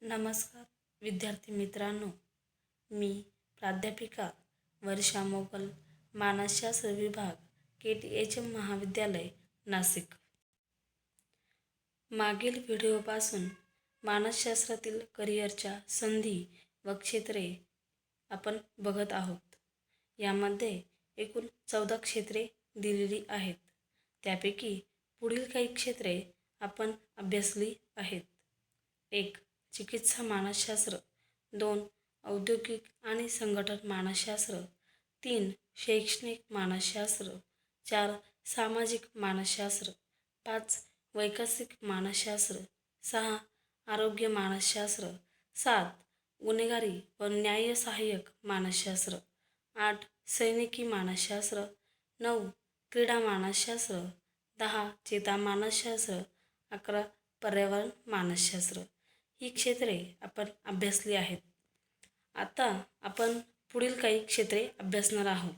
नमस्कार विद्यार्थी मित्रांनो, मी प्राध्यापिका वर्षा मोगल, मानसशास्त्र विभाग KTHM महाविद्यालय नाशिक. मागील व्हिडिओपासून मानसशास्त्रातील करिअरच्या संधी व क्षेत्रे आपण बघत आहोत. यामध्ये एकूण 14 क्षेत्रे दिलेली आहेत. त्यापैकी पुढील काही क्षेत्रे आपण अभ्यासली आहेत. 1. चिकित्सा मानसशास्त्र, 2. औद्योगिक आणि संघटन मानसशास्त्र, 3. शैक्षणिक मानसशास्त्र, 4. सामाजिक मानसशास्त्र, 5. वैकल्पिक मानसशास्त्र, 6. आरोग्य मानसशास्त्र, 7. गुन्हेगारी व न्यायसहाय्यक मानसशास्त्र, 8. सैनिकी मानसशास्त्र, 9. क्रीडा मानसशास्त्र, 10. चेता मानसशास्त्र, 11. पर्यावरण मानसशास्त्र. ही क्षेत्रे आपण अभ्यासली आहेत. आता आपण पुढील काही क्षेत्रे अभ्यासणार आहोत.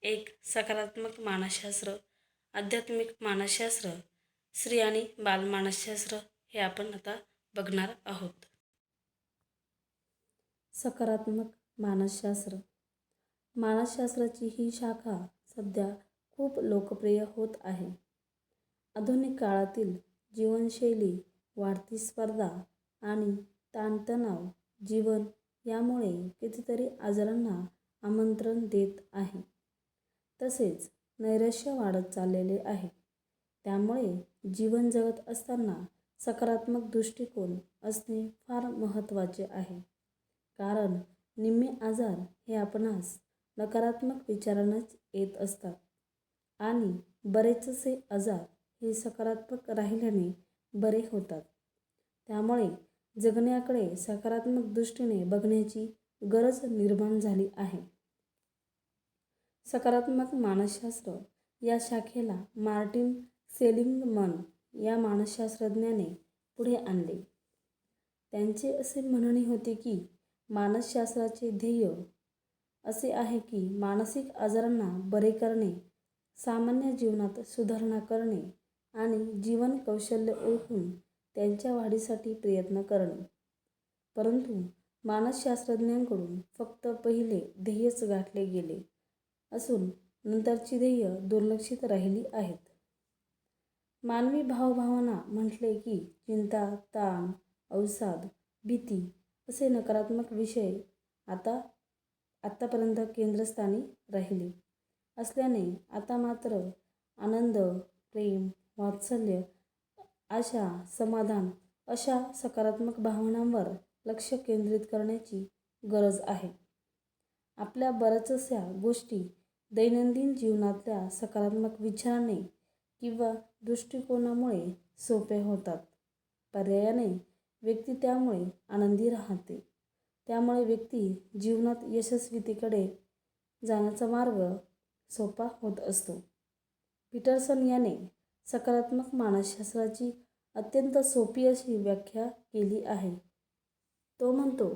1. सकारात्मक मानसशास्त्र, आध्यात्मिक मानसशास्त्र, स्त्री आणि बाल मानसशास्त्र हे आपण आता बघणार आहोत. सकारात्मक मानसशास्त्र. मानसशास्त्राची ही शाखा सध्या खूप लोकप्रिय होत आहे. आधुनिक काळातील जीवनशैली, वाढती स्पर्धा आणि ताणतणाव जीवन यामुळे कितीतरी आजारांना आमंत्रण देत आहे. तसेच नैराश्य वाढत चाललेले आहे. त्यामुळे जीवन जगत असताना सकारात्मक दृष्टिकोन असणे फार महत्त्वाचे आहे. कारण निम्मे आजार हे आपणास नकारात्मक विचारांनाच येत असतात आणि बरेचसे आजार हे सकारात्मक राहिल्याने बरे होतात. त्यामुळे जगण्याकडे सकारात्मक दृष्टीने बघण्याची गरज निर्माण झाली आहे. सकारात्मक मानसशास्त्र या शाखेला मार्टिन सेलिग्मन या मानसशास्त्रज्ञाने पुढे आणले. त्यांचे असे म्हणणे होते की मानसशास्त्राचे ध्येय असे आहे की मानसिक आजारांना बरे करणे, सामान्य जीवनात सुधारणा करणे आणि जीवन कौशल्य ओळखून त्यांच्या वाढीसाठी प्रयत्न करणे. परंतु मानसशास्त्रज्ञांकडून फक्त पहिले ध्येयच गाठले गेले असून नंतरची ध्येय दुर्लक्षित राहिली आहेत. मानवी भावभावना म्हटले की चिंता, ताण, अवसाद, भीती असे नकारात्मक विषय आतापर्यंत केंद्रस्थानी राहिले असल्याने आता मात्र आनंद, प्रेम, वात्सल्य, आशा, समाधान अशा सकारात्मक भावनांवर लक्ष केंद्रित करण्याची गरज आहे. आपल्या बऱ्याचशा गोष्टी दैनंदिन जीवनातल्या सकारात्मक विचाराने किंवा दृष्टिकोनामुळे सोपे होतात. पर्यायाने व्यक्ती त्यामुळे आनंदी राहते. त्यामुळे व्यक्ती जीवनात यशस्वीतेकडे जाण्याचा मार्ग सोपा होत असतो. पीटरसन याने सकारात्मक मानसशास्त्राची अत्यंत सोपी अशी व्याख्या केली आहे. तो म्हणतो,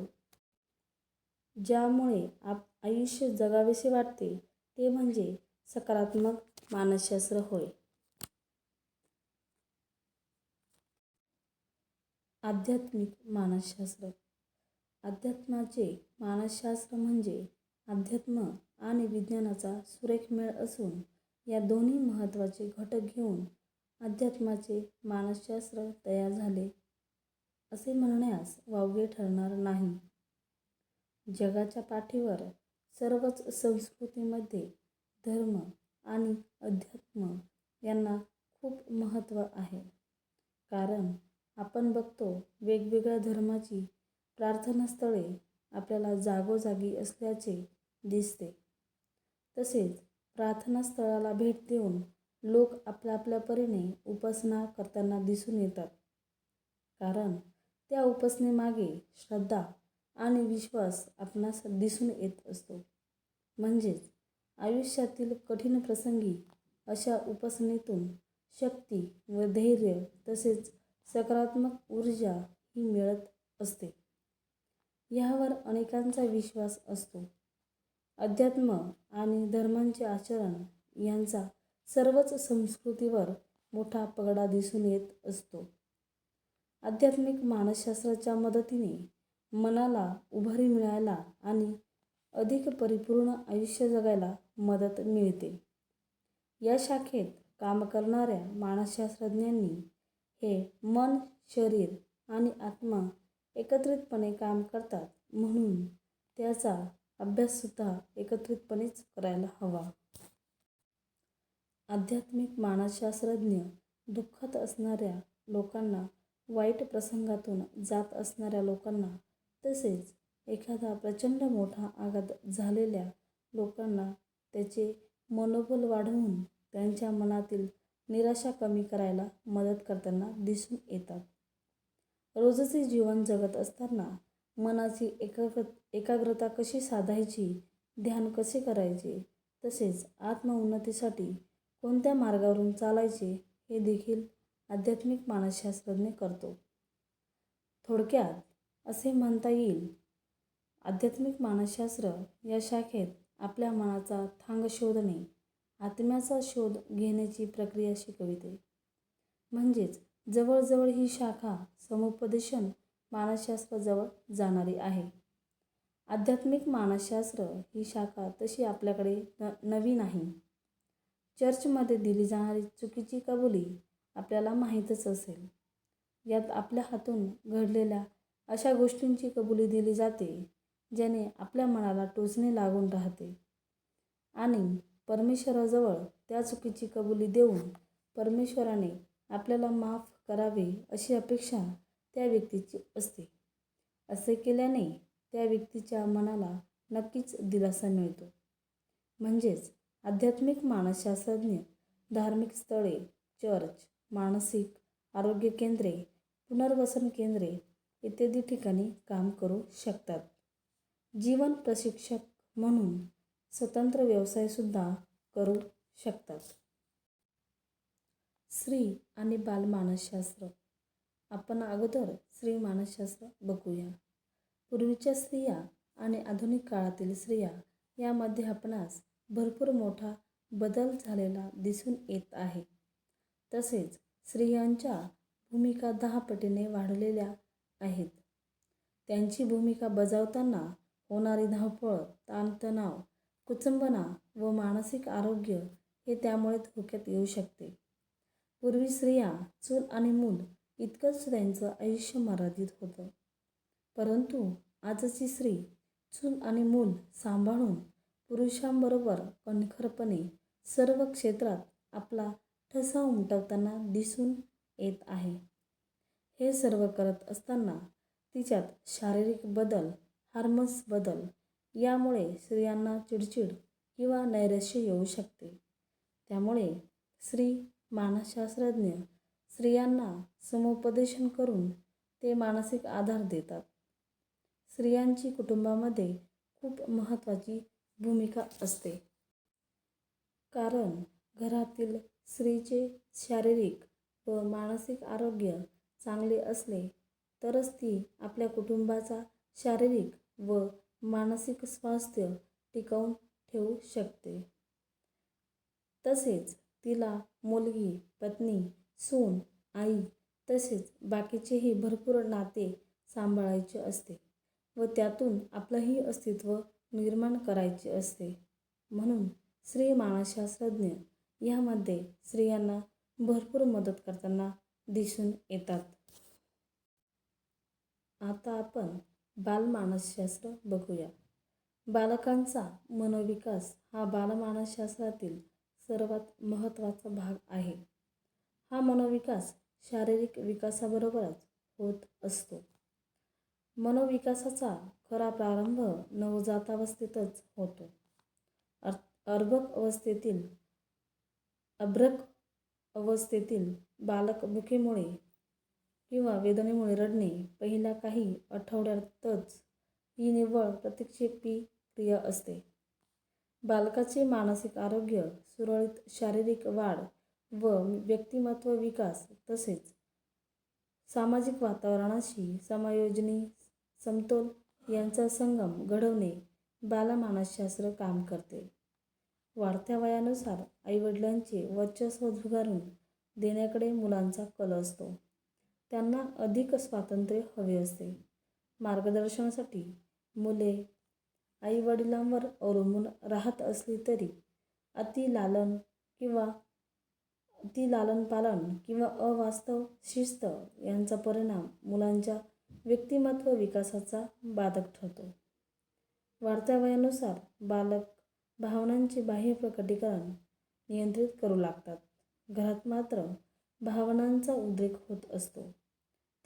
ज्यामुळे आयुष्य जगावेसे वाटते ते म्हणजे सकारात्मक मानसशास्त्र होय. आध्यात्मिक मानसशास्त्र. अध्यात्माचे मानसशास्त्र म्हणजे अध्यात्म आणि विज्ञानाचा सुरेख मेळ असून या दोन्ही महत्त्वाचे घटक घेऊन अध्यात्माचे मानसशास्त्र तयार झाले असे म्हणण्यास वावगे ठरणार नाही. जगाच्या पाठीवर सर्वच संस्कृतींमध्ये धर्म आणि अध्यात्म यांना खूप महत्त्व आहे. कारण आपण बघतो वेगवेगळ्या धर्माची प्रार्थनास्थळे आपल्याला जागोजागी असल्याचे दिसते. तसेच प्रार्थनास्थळाला भेट देऊन लोक आपल्या परीने उपासना करताना दिसून येतात. कारण त्या उपासनेमागे श्रद्धा आणि विश्वास आपणास दिसून येत असतो. म्हणजेच आयुष्यातील कठीण प्रसंगी अशा उपासनेतून शक्ती व धैर्य तसेच सकारात्मक ऊर्जा ही मिळत असते. ह्यावर अनेकांचा विश्वास असतो. अध्यात्म आणि धर्मांचे आचरण यांचा सर्वच संस्कृतीवर मोठा पगडा दिसून येत असतो. आध्यात्मिक मानसशास्त्राच्या मदतीने मनाला उभारी मिळायला आणि अधिक परिपूर्ण आयुष्य जगायला मदत मिळते. या शाखेत काम करणाऱ्या मानसशास्त्रज्ञांनी हे मन, शरीर आणि आत्मा एकत्रितपणे काम करतात म्हणून त्याचा अभ्याससुद्धा एकत्रितपणेच करायला हवा. आध्यात्मिक मानसशास्त्रज्ञ दुःखात असणाऱ्या लोकांना, वाईट प्रसंगातून जात असणाऱ्या लोकांना, तसेच एखादा प्रचंड मोठा आघात झालेल्या लोकांना त्याचे मनोबल वाढवून त्यांच्या मनातील निराशा कमी करायला मदत करताना दिसून येतात. रोजचे जीवन जगत असताना मनाची एकाग्रता कशी साधायची, ध्यान कसे करायचे, तसेच आत्मउन्नतीसाठी कोणत्या मार्गावरून चालायचे हे देखील आध्यात्मिक मानसशास्त्रज्ञ करतो. थोडक्यात असे म्हणता येईल, आध्यात्मिक मानसशास्त्र या शाखेत आपल्या मनाचा थांग शोधणे, आत्म्याचा शोध घेण्याची प्रक्रिया शिकविते. म्हणजेच जवळजवळ ही शाखा समुपदेशन मानसशास्त्राजवळ जाणारी आहे. आध्यात्मिक मानसशास्त्र ही शाखा तशी आपल्याकडे नवी नाही. चर्चमध्ये दिली जाणारी चुकीची कबुली आपल्याला माहीतच असेल. यात आपल्या हातून घडलेल्या अशा गोष्टींची कबुली दिली जाते ज्याने आपल्या मनाला टोचणे लागून राहते आणि परमेश्वराजवळ त्या चुकीची कबुली देऊन परमेश्वराने आपल्याला माफ करावे अशी अपेक्षा त्या व्यक्तीची असते. असे केल्याने त्या व्यक्तीच्या मनाला नक्कीच दिलासा मिळतो. म्हणजेच आध्यात्मिक मानसशास्त्रज्ञ धार्मिक स्थळे, चर्च, मानसिक आरोग्य केंद्रे, पुनर्वसन केंद्रे इत्यादी ठिकाणी काम करू शकतात. जीवन प्रशिक्षक म्हणून स्वतंत्र व्यवसायसुद्धा करू शकतात. स्त्री आणि बालमानसशास्त्र. आपण अगोदर स्त्री मानसशास्त्र बघूया. पूर्वीच्या स्त्रिया आणि आधुनिक काळातील स्त्रिया यामध्ये आपणास भरपूर मोठा बदल झालेला दिसून येत आहे. तसेच स्त्रियांच्या भूमिका 10 पटीने वाढलेल्या आहेत. त्यांची भूमिका बजावताना होणारी धावपळ, ताणतणाव, कुचंबना व मानसिक आरोग्य हे त्यामुळे धोक्यात येऊ शकते. पूर्वी स्त्रिया चूल आणि मूल इतकंच त्यांचं आयुष्य मर्यादित होतं. परंतु आजची स्त्री चूल आणि मूल सांभाळून पुरुषांबरोबर कणखरपणे सर्व क्षेत्रात आपला ठसा उमटवताना दिसून येत आहे. हे सर्व करत असताना तिच्यात शारीरिक बदल, हार्मोन्स बदल यामुळे स्त्रियांना चिडचिड किंवा नैराश्य येऊ शकते. त्यामुळे स्त्री मानसशास्त्रज्ञ स्त्रियांना समुपदेशन करून ते मानसिक आधार देतात. स्त्रियांची कुटुंबामध्ये खूप महत्त्वाची भूमिका असते. कारण घरातील स्त्रीचे शारीरिक व मानसिक आरोग्य चांगले असले तरच ती आपल्या कुटुंबाचा शारीरिक व मानसिक स्वास्थ्य टिकवून ठेवू शकते. तसेच तिला मुलगी, पत्नी, सून, आई तसेच बाकीचेही भरपूर नाते सांभाळायचे असते व त्यातून आपलंही अस्तित्व निर्माण करायचे असते. म्हणून स्त्री मानसशास्त्रज्ञ यामध्ये स्त्रियांना भरपूर मदत करताना दिसून येतात. आता आपण बालमानसशास्त्र बघूया. बालकांचा मनोविकास हा बालमानसशास्त्रातील सर्वात महत्त्वाचा भाग आहे. हा मनोविकास शारीरिक विकासाबरोबरच होत असतो. मनोविकासाचा खरा प्रारंभ नवजातावस्थेतच होतो. अर्भक अवस्थेतील बालक भुकेमुळे किंवा वेदनेमुळे रडणे पहिल्या काही आठवड्यातच ही निव्वळ प्रतिक्षेपी क्रिया असते. बालकाचे मानसिक आरोग्य, सुरळीत शारीरिक वाढ व व्यक्तिमत्व विकास तसेच सामाजिक वातावरणाशी समायोजनी समतोल यांचा संगम घडवणे बालमानसशास्त्र काम करते. वाढत्या वयानुसार आईवडिलांचे वर्चस्व झुगारून देण्याकडे मुलांचा कल असतो. त्यांना अधिक स्वातंत्र्य हवे असते. मार्गदर्शनासाठी मुले आईवडिलांवर अवलंबून राहत असली तरी अति लालनपालन किंवा अवास्तव शिस्त यांचा परिणाम मुलांच्या व्यक्तिमत्व विकासाचा बाधक ठरतो. वाढत्या वयानुसार बालक भावनांचे बाह्य प्रकटीकरण नियंत्रित करू लागतात. घरात मात्र भावनांचा उद्रेक होत असतो.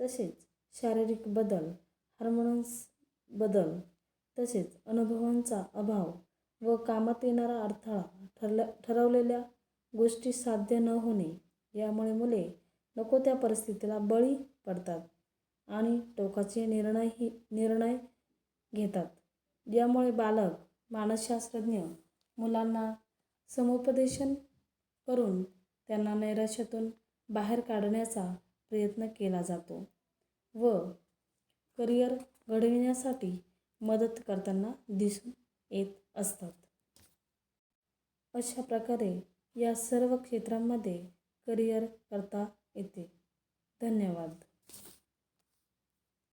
तसेच शारीरिक बदल, हार्मोन्स बदल, तसेच अनुभवांचा अभाव व कामात येणारा अडथळा, ठरवलेल्या गोष्टी साध्य न होणे यामुळे मुले नको त्या परिस्थितीला बळी पडतात आणि टोकाचे निर्णय घेतात. यामुळे बालक मानसशास्त्रज्ञ मुलांना समुपदेशन करून त्यांना नैराश्यातून बाहेर काढण्याचा प्रयत्न केला जातो व करिअर घडविण्यासाठी मदत करताना दिसून येत असतात. अशा प्रकारे या सर्व क्षेत्रांमध्ये करिअर करता येते. धन्यवाद.